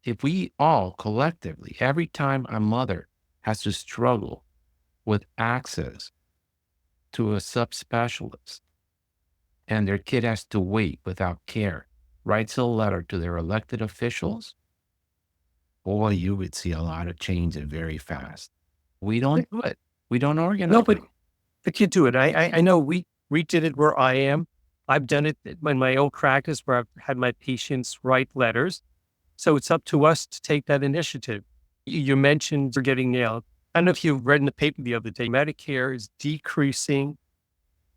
if we all collectively, every time a mother has to struggle with access to a subspecialist and their kid has to wait without care, writes a letter to their elected officials, boy, you would see a lot of change and very fast. We don't do it. We don't organize. No, but you do it. I know we did it where I am. I've done it in my own practice where I've had my patients write letters. So it's up to us to take that initiative. You mentioned you're getting nailed. I don't know if you read in the paper the other day, Medicare is decreasing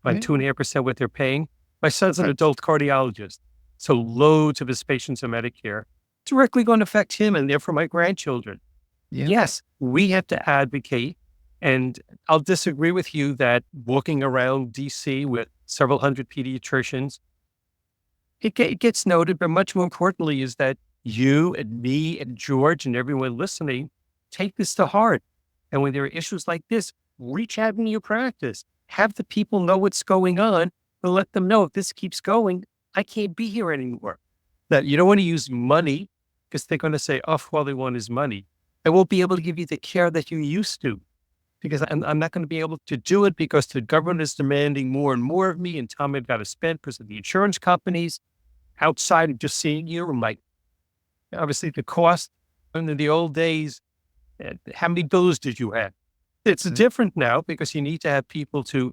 by 2.5% what they're paying. My son's an adult cardiologist, so loads of his patients are Medicare. Directly going to affect him and therefore my grandchildren. Yeah. Yes, we have to advocate. And I'll disagree with you that walking around DC with several hundred pediatricians, it gets noted, but much more importantly is that you and me and George and everyone listening take this to heart. And when there are issues like this, reach out in your practice. Have the people know what's going on and let them know if this keeps going, I can't be here anymore. That you don't want to use money because they're going to say, oh, all they want is money. I won't be able to give you the care that you used to because I'm not going to be able to do it because the government is demanding more and more of me and time I've got to spend because of the insurance companies outside of just seeing you. And like, obviously the cost in the old days, how many bills did you have? It's different now because you need to have people to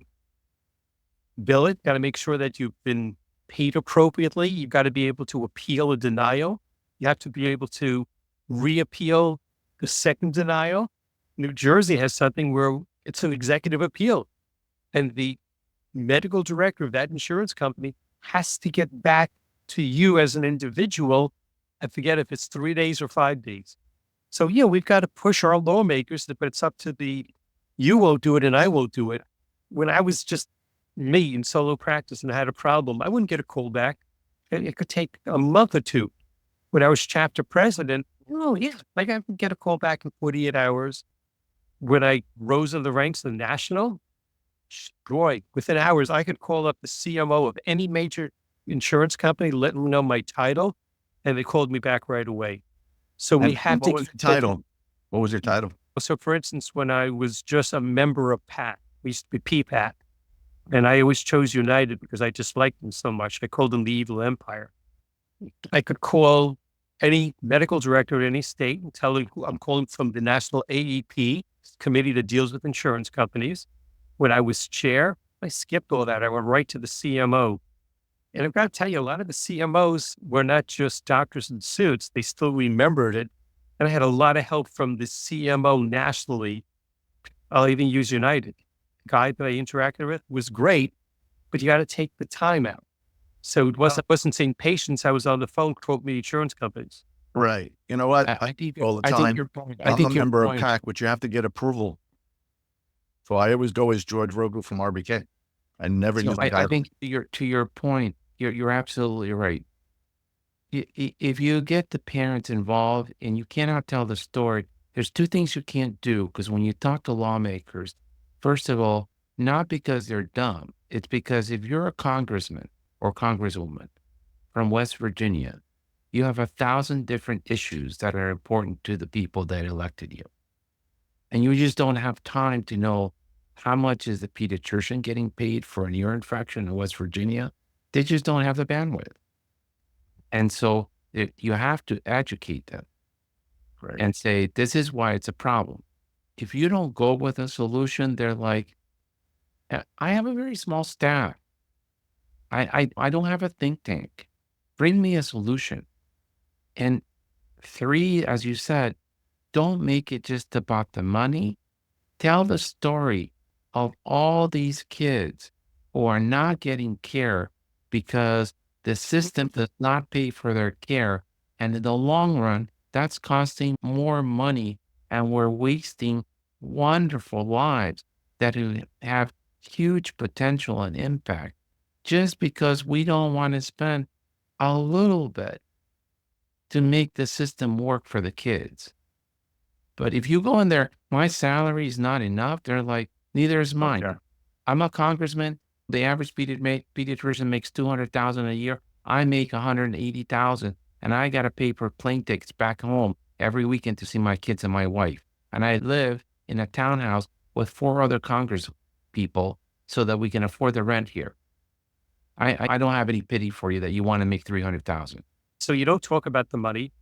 bill it. Got to make sure that you've been paid appropriately. You've got to be able to appeal a denial. You have to be able to reappeal the second denial. New Jersey has something where it's an executive appeal and the medical director of that insurance company has to get back to you as an individual. I forget if it's 3 days or 5 days. So yeah, we've got to push our lawmakers, but it's up to you won't do it and I won't do it. When I was just me in solo practice and I had a problem, I wouldn't get a call back. It could take a month or two. When I was chapter president, oh yeah, like I could get a call back in 48 hours. When I rose in the ranks of the national, boy, within hours, I could call up the CMO of any major insurance company, let them know my title, and they called me back right away. So we have to. What was your title? What was your title? So for instance, when I was just a member of PAC, we used to be PPAC, and I always chose United because I just liked them so much. I called them the evil empire. I could call any medical director in any state and tell them I'm calling from the national AEP committee that deals with insurance companies. When I was chair, I skipped all that. I went right to the CMO. And I've got to tell you, a lot of the CMOs were not just doctors in suits. They still remembered it. And I had a lot of help from the CMO nationally. I'll even use United. The guy that I interacted with was great, but you got to take the time out. So it wasn't seeing patients. I was on the phone, quote me, insurance companies. Right. You know what? I think all the time. I think your point. I I'm think a your member of point. PAC, which you have to get approval. So I always go as George Rogu from RBK. I never use the I title. think to your point, you're absolutely right. If you get the parents involved and you cannot tell the story, there's two things you can't do. Because when you talk to lawmakers, first of all, not because they're dumb, it's because if you're a congressman or congresswoman from West Virginia, you have 1,000 different issues that are important to the people that elected you. And you just don't have time to know how much is the pediatrician getting paid for an ear infection in West Virginia. They just don't have the bandwidth. And so you have to educate them and say, this is why it's a problem. If you don't go with a solution, they're like, I have a very small staff. I don't have a think tank. Bring me a solution. And 3, as you said, don't make it just about the money. Tell the story of all these kids who are not getting care because the system does not pay for their care. And in the long run, that's costing more money and we're wasting wonderful lives that have huge potential and impact just because we don't want to spend a little bit to make the system work for the kids. But if you go in there, my salary is not enough. They're like, neither is mine. Yeah. I'm a congressman. The average pediatrician makes $200,000 a year. I make $180,000. and I got to pay for plane tickets back home every weekend to see my kids and my wife. And I live in a townhouse with 4 other Congress people so that we can afford the rent here. I don't have any pity for you that you want to make 300,000. So you don't talk about the money.